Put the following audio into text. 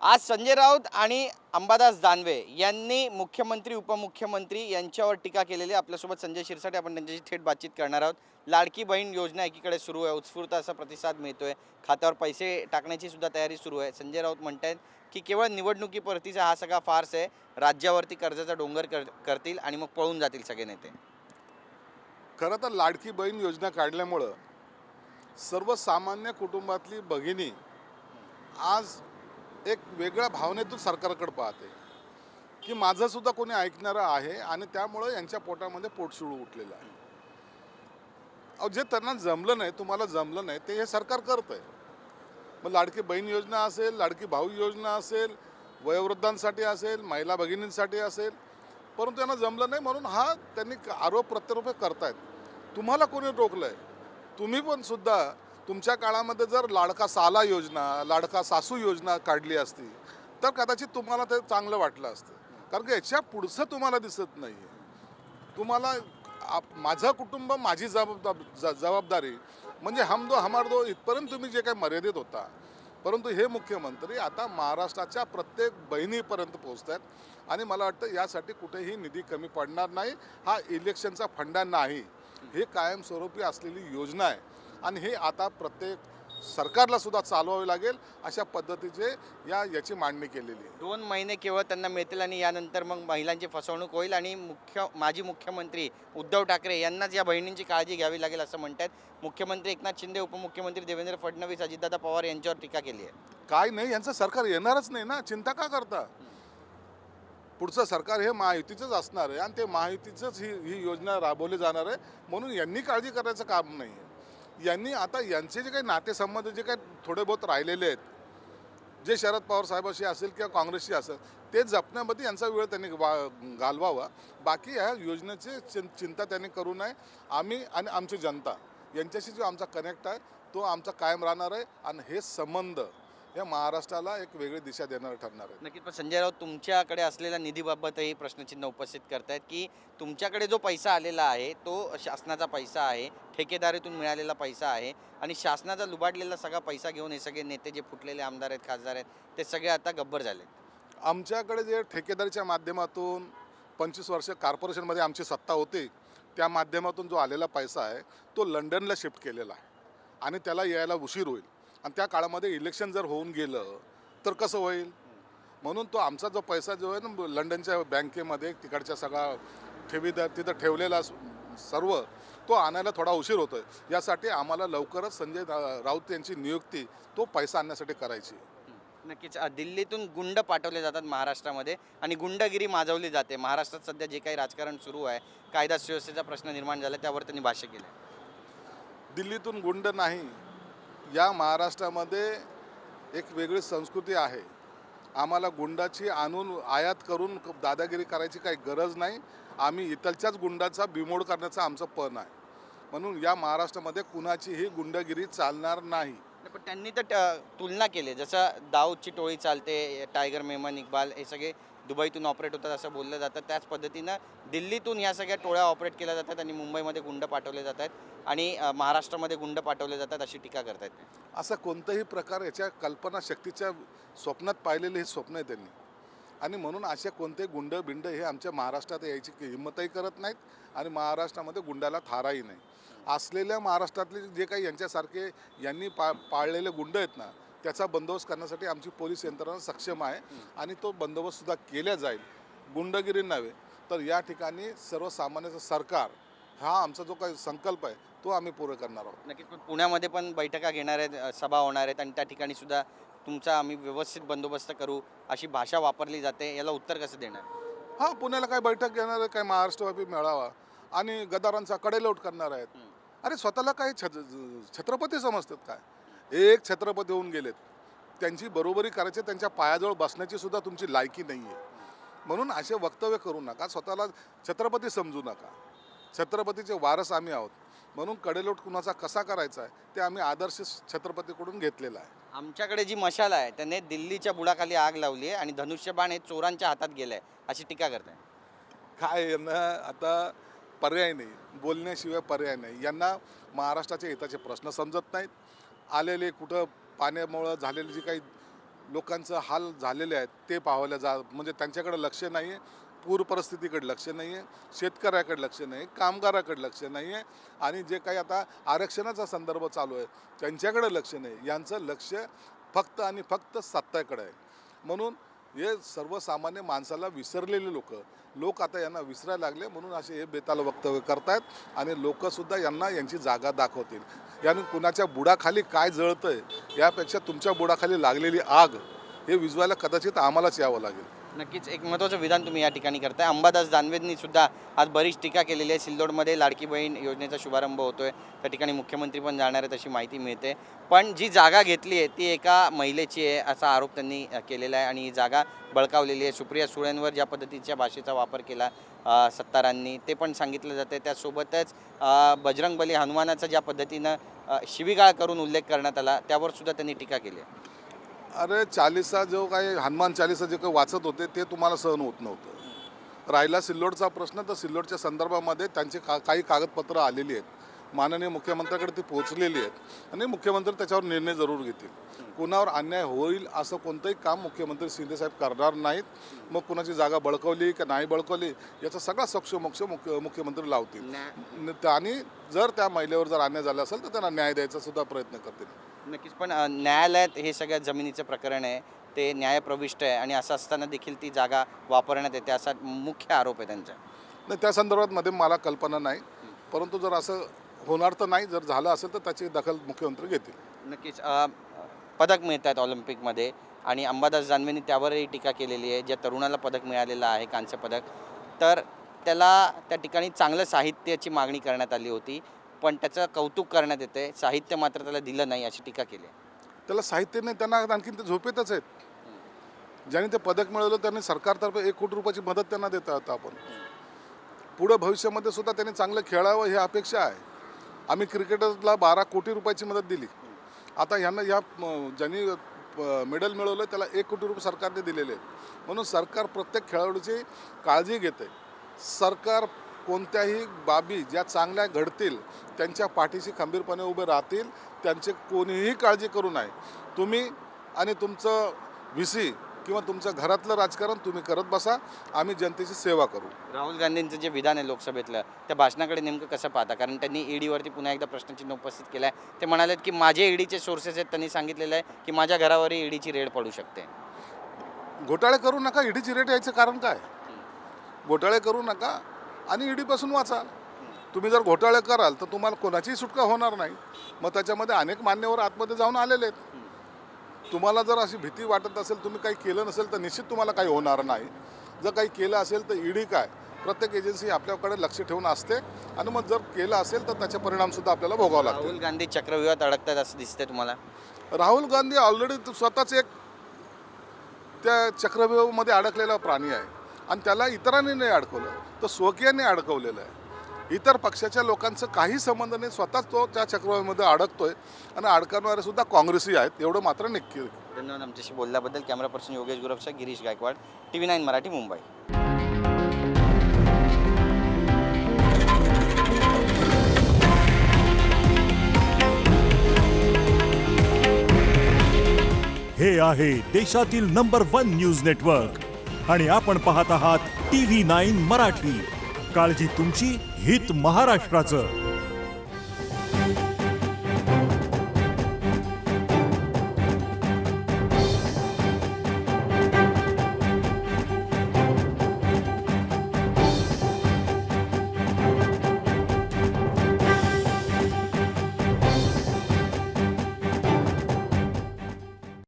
आज संजय राऊत आणि अंबादास दानवे यांनी मुख्यमंत्री उपमुख्यमंत्री यांच्यावर टीका केलेली आहे. आपल्यासोबत संजय शिरसाट, आपण त्यांच्याशी थेट बातचीत करणार आहोत. लाडकी बहीण योजना एकीकडे सुरू आहे, उत्स्फूर्त असा प्रतिसाद मिळतोय, खात्यावर पैसे टाकण्याची सुद्धा तयारी सुरू आहे. संजय राऊत म्हणतायत की केवळ निवडणुकीपुरतीचा हा सगळा फार्स आहे, राज्यावरती कर्जाचा डोंगर करतील आणि मग पळून जातील सगळे नेते. खरं तर लाडकी बहीण योजना काढल्यामुळं सर्वसामान्य कुटुंबातली भगिनी आज एक वेगळ्या भावनेतून सरकारकडे पाहते की माझं सुद्धा कोणी ऐकणारं आहे आणि त्यामुळं यांच्या पोटामध्ये पोटशिळू उठलेलं आहे. अहो, जे त्यांना जमलं नाही, तुम्हाला जमलं नाही, ते हे सरकार करतंय. मग लाडकी बहीण योजना असेल, लाडकी भाऊ योजना असेल, वयोवृद्धांसाठी असेल, महिला भगिनींसाठी असेल, परंतु त्यांना जमलं नाही म्हणून हा त्यांनी आरोप प्रत्यारोप करतायत. तुम्हाला कोणी रोखलंय? तुम्ही पण सुद्धा तुमच्या काळामध्ये जर लाडका साला योजना, लाडका सासू योजना काढली असती तर कदाचित तुम्हाला ते चांगलं वाटलं असतं. कारण की याच्या पुढचं तुम्हाला दिसत नाही आहे. तुम्हाला माझं कुटुंब माझी जबाबदारी म्हणजे हम दो हमार दो इथपर्यंत तुम्ही जे काही मर्यादित होता, परंतु हे मुख्यमंत्री आता महाराष्ट्राच्या प्रत्येक बहिणीपर्यंत पोहोचत आहेत आणि मला वाटतं यासाठी कुठेही निधी कमी पडणार नाही. हा इलेक्शनचा फंडा नाही, हे कायमस्वरूपी असलेली योजना आहे आणि हे आता प्रत्येक सरकारला सुद्धा चालवावे लागेल अशा पद्धतीचे याची मांडणी केलेली आहे. 2 महिने केवळ त्यांना मिळतील आणि यानंतर मग महिलांची फसवणूक होईल आणि माजी मुख्यमंत्री उद्धव ठाकरे यांनाच या बहिणींची काळजी घ्यावी लागेल असं म्हणतात. मुख्यमंत्री एकनाथ शिंदे, उपमुख्यमंत्री देवेंद्र फडणवीस, अजितदादा पवार यांच्यावर टीका केली आहे. काय नाही, यांचं सरकार येणारच नाही ना, चिंता का करता? पुढचं सरकार हे महायुतीचंच असणार आहे आणि ते महायुतीचंच ही योजना राबवली जाणार आहे, म्हणून यांनी काळजी करायचं काम नाही आहे. यांनी आता यांचे जे काही नातेसंबंध जे काही थोडे बहुत राहिलेले आहेत, जे शरद पवार साहेबाशी असेल किंवा काँग्रेसशी असेल, ते जपण्यामध्ये यांचा वेळ त्यांनी घालवावा. बाकी ह्या योजनेची चिंता त्यांनी करू नये. आम्ही आणि आमची जनता यांच्याशी जो आमचा कनेक्ट आहे तो आमचा कायम राहणार आहे आणि हे संबंध या महाराष्ट्राला एक वेगळी दिशा देणारं ठरणार आहे. नक्कीच. पण संजय राऊत तुमच्याकडे असलेल्या निधीबाबतही प्रश्नचिन्ह उपस्थित करतायत की तुमच्याकडे जो पैसा आलेला आहे तो शासनाचा पैसा आहे, ठेकेदारीतून मिळालेला पैसा आहे आणि शासनाचा लुबाडलेला सगळा पैसा घेऊन हे सगळे नेते जे फुटलेले आमदार आहेत, खासदार आहेत, ते सगळे आता गब्बर झाले. आमच्याकडे जे ठेकेदारीच्या माध्यमातून 25 वर्ष कॉर्पोरेशनमध्ये आमची सत्ता होती, त्या माध्यमातून जो आलेला पैसा आहे तो लंडनला शिफ्ट केलेला आहे आणि त्याला यायला उशीर होईल आणि त्या काळामध्ये इलेक्शन जर होऊन गेलं तर कसं होईल? म्हणून तो आमचा जो पैसा जो आहे ना लंडनच्या बँकेमध्ये तिकडच्या सगळा ठेवीदार तिथं ठेवलेला सर्व तो आणायला थोडा उशीर होतो आहे. यासाठी आम्हाला लवकरच संजय राऊत यांची नियुक्ती तो पैसा आणण्यासाठी करायची. नक्कीच. दिल्लीतून गुंड पाठवले जातात महाराष्ट्रामध्ये आणि गुंडगिरी माजवली जाते. महाराष्ट्रात सध्या जे काही राजकारण सुरू आहे, कायदा सुव्यवस्थेचा प्रश्न निर्माण झाला, त्यावर त्यांनी भाष्य केलं. दिल्लीतून गुंड नाही, या महाराष्ट्रामध्ये एक वेगळी संस्कृती आहे. आम्हाला गुंडाची आणून आयात करून दादागिरी करायची काही गरज नाही. आम्ही इथलच्याच गुंडाचा बिमोड करण्याचा आमचं पण आहे. म्हणून या महाराष्ट्रामध्ये कुणाचीही गुंडगिरी चालणार नाही. पण त्यांनी तर तुलना केली, जसं दाऊदची टोळी चालते, टायगर मेमन, इक्बाल हे सगळे दुबईतून ऑपरेट होतात असं बोललं जातं. त्याच पद्धतीनं दिल्लीतून ह्या सगळ्या टोळ्या ऑपरेट केल्या जातात आणि मुंबईमध्ये गुंड पाठवले जातात आणि महाराष्ट्रामध्ये गुंड पाठवले जातात अशी टीका करतात. असा कोणताही प्रकार याच्या कल्पनाशक्तीच्या स्वप्नात पाहिलेले हे स्वप्न आहे त्यांनी आणि म्हणून असे कोणते गुंड बिंड हे आमच्या महाराष्ट्रात यायची हिंमतही करत नाहीत आणि महाराष्ट्रामध्ये गुंडाला थाराही नाही. असलेल्या महाराष्ट्रातले जे काही यांच्यासारखे यांनी पाळलेले गुंड आहेत ना, त्याचा बंदोबस्त करण्यासाठी आमची पोलीस यंत्रणा सक्षम आहे आणि तो बंदोबस्तसुद्धा केला जाईल. गुंडगिरी नव्हे तर या ठिकाणी सर्वसामान्याचं सरकार हा आमचा जो काही संकल्प आहे तो आम्ही पूर्ण करणार आहोत. नक्कीच. पण पुण्यामध्ये पण बैठका घेणार आहेत, सभा होणार आहेत आणि त्या ठिकाणी सुद्धा तुमचा आम्ही व्यवस्थित बंदोबस्त करू अशी भाषा वापरली जाते. याला उत्तर कसं देणार? हां, पुण्याला काय बैठक घेणार आहे, काय महाराष्ट्रव्यापी मेळावा आणि गदारांचा कडेलोट करणार आहेत. अरे स्वतःला काय छत्रपती समजतात काय? एक छत्रपती होऊन गेलेत, त्यांची बरोबरी करायची, त्यांच्या पायाजवळ बसण्याची सुद्धा तुमची लायकी नाही आहे. म्हणून असे वक्तव्य करू नका, स्वतःला छत्रपती समजू नका. छत्रपतीचे वारस आम्ही आहोत, म्हणून कडेलोट कुणाचा कसा करायचा आहे ते आम्ही आदर्श छत्रपतीकडून घेतलेला आहे. आमच्याकडे जी मशाल आहे त्याने दिल्लीच्या बुडाखाली आग लावली आहे आणि धनुष्यबाण हे चोरांच्या हातात गेलं आहे अशी टीका करताय. काय यांना आता पर्याय नाही, बोलण्याशिवाय पर्याय नाही. यांना महाराष्ट्राच्या हिताचे प्रश्न समजत नाहीत. आलेले कुठं पाण्यामुळं झालेली जी काही लोकांचं हाल झालेले आहेत ते पाहायला म्हणजे त्यांच्याकडे लक्ष नाही आहे, पूर परिस्थितीकडे लक्ष नाही आहे, शेतकऱ्याकडे लक्ष नाही आहे, कामगाराकडे लक्ष नाही आहे आणि जे काही आता आरक्षणाचा संदर्भ चालू आहे त्यांच्याकडे लक्ष नाही. यांचं लक्ष फक्त आणि फक्त सत्तेकडे आहे. म्हणून हे सर्वसामान्य माणसाला विसरलेले लोक आता यांना विसरायला लागले, म्हणून असे हे बेताल वक्तव्य करतायत आणि लोकसुद्धा यांना यांची जागा दाखवतील. याने कुणाच्या बुडाखाली काय जळतंय यापेक्षा तुमच्या बुडाखाली लागलेली आग हे विजवायला कदाचित आम्हालाच यावं लागेल. नक्कीच एक महत्त्वाचं विधान तुम्ही या ठिकाणी करताय. अंबादास दानवेंनी सुद्धा आज बरीच टीका केलेली आहे. सिल्लोडमध्ये लाडकी बहीण योजनेचा शुभारंभ होतोय, त्या ठिकाणी मुख्यमंत्री पण जाणार आहेत अशी माहिती मिळते. पण जी जागा घेतली आहे ती एका महिलेची आहे असा आरोप त्यांनी केलेला आहे आणि ही जागा बळकावलेली आहे. सुप्रिया सुळेंवर ज्या पद्धतीच्या भाषेचा वापर केला सत्तारांनी ते पण सांगितलं जाते. त्यासोबतच बजरंगबली हनुमानाचा ज्या पद्धतीनं शिवीगाळ करून उल्लेख करण्यात आला त्यावर सुद्धा त्यांनी टीका केली आहे. अरे चालीसा जो काही हनुमान चालीसा जे काही वाचत होते ते तुम्हाला सहन होत नव्हतं. राहिला सिल्लोडचा प्रश्न, तर सिल्लोडच्या संदर्भामध्ये त्यांचे काही कागदपत्र आलेली आहेत, माननीय मुख्यमंत्र्याकडे ती पोहोचलेली आहेत आणि मुख्यमंत्री त्याच्यावर निर्णय जरूर घेतील. कुणावर अन्याय होईल असं कोणतंही काम मुख्यमंत्री शिंदेसाहेब करणार नाहीत. मग कुणाची जागा बळकवली की नाही बळकवली याचा सगळा सक्षमोक्ष मुख्यमंत्री लावतील आणि जर त्या महिलेवर जर अन्याय झाला असेल तर त्यांना न्याय द्यायचा सुद्धा प्रयत्न करतील. नक्कीच. पण न्यायालयात हे सगळ्या जमिनीचं प्रकरण आहे, ते न्यायप्रविष्ट आहे आणि असं असताना देखील ती जागा वापरण्यात येते असा मुख्य आरोप आहे त्यांचा. नाही, त्या संदर्भात मध्ये मला कल्पना नाही, परंतु जर असं होणार तर नाही, जर झालं असेल तर त्याची दखल मुख्यमंत्री घेतील. नक्कीच. पदक मिळतात ऑलिम्पिकमध्ये आणि अंबादास दानवेंनी त्यावरही टीका केलेली आहे. ज्या तरुणाला पदक मिळालेलं आहे कांस्य पदक, तर त्याला त्या ठिकाणी चांगलं साहित्याची मागणी करण्यात आली होती, पण त्याचं कौतुक करण्यात येते, साहित्य मात्र त्याला दिलं नाही अशी टीका केली आहे. त्याला साहित्य नाही, त्यांना आणखीन ते झोपेतच आहेत. ज्यांनी ते पदक मिळवलं त्यांनी सरकारतर्फे 1 कोटी रुपयाची मदत त्यांना देता होता. आपण पुढं भविष्यामध्ये सुद्धा त्यांनी चांगलं खेळावं ही अपेक्षा आहे. आम्ही क्रिकेटरला 12 कोटी रुपयाची मदत दिली. आता ह्यांना ज्यांनी मेडल मिळवलं त्याला 1 कोटी रुपये सरकारने दिलेले आहेत. म्हणून सरकार प्रत्येक खेळाडूची काळजी घेते. सरकार कोणत्याही बाबी ज्या चांगल्या घडतील त्यांच्या पाठीशी खंबीरपणे उभे राहतील. त्यांची कोणीही काळजी करू नये. तुम्ही आणि तुमचं VC किंवा तुमच्या घरातलं राजकारण तुम्ही करत बसा, आम्ही जनतेची सेवा करू. राहुल गांधींचं जे विधान आहे लोकसभेतलं त्या भाषणाकडे नेमकं कसं पाहता? कारण त्यांनी ईडीवरती पुन्हा एकदा प्रश्नचिन्ह उपस्थित केलं आहे. ते म्हणालेत की माझे ईडीचे सोर्सेस आहेत, त्यांनी सांगितलेलं आहे की माझ्या घरावरही ईडीची रेड पडू शकते. घोटाळे करू नका, ईडीची रेट यायचं कारण काय? घोटाळे करू नका आणि ईडीपासून वाचा. तुम्ही जर घोटाळे कराल तर तुम्हाला कोणाचीही सुटका होणार नाही. मग त्याच्यामध्ये अनेक मान्यवर आतमध्ये जाऊन आलेले आहेत. तुम्हाला जर अशी भीती वाटत असेल, तुम्ही काही केलं नसेल तर निश्चित तुम्हाला काही होणार नाही. जर काही केलं असेल तर ईडी काय, प्रत्येक एजन्सी आपल्याकडे लक्ष ठेवून असते आणि मग जर केलं असेल तर त्याचे परिणामसुद्धा आपल्याला भोगावं लागतात. राहुल गांधी चक्रव्यूहात अडकतात असं दिसतंय तुम्हाला? राहुल गांधी ऑलरेडी स्वतःच एक त्या चक्रव्यूहामध्ये अडकलेला प्राणी आहे आणि त्याला इतरांनी नाही अडकवलं, तर स्वकीयांनी अडकवलेलं आहे. इतर पक्षाच्या लोकांचं काही संबंध नाही, स्वतःच तो त्या चक्रव्यूहामध्ये अडकतोय आणि अडकवणारे सुद्धा काँग्रेसी आहेत, एवढं मात्र नक्की. धन्यवाद आमच्याशी बोलल्याबद्दल. कॅमेरा पर्सन योगेश गुरवचा, गिरीश गायकवाड, TV9 मराठी, मुंबई. हे आहे देशातील नंबर 1 न्यूज नेटवर्क आणि आपण पाहत आहात TV9 मराठी. काळजी तुमची, हित महाराष्ट्राचं.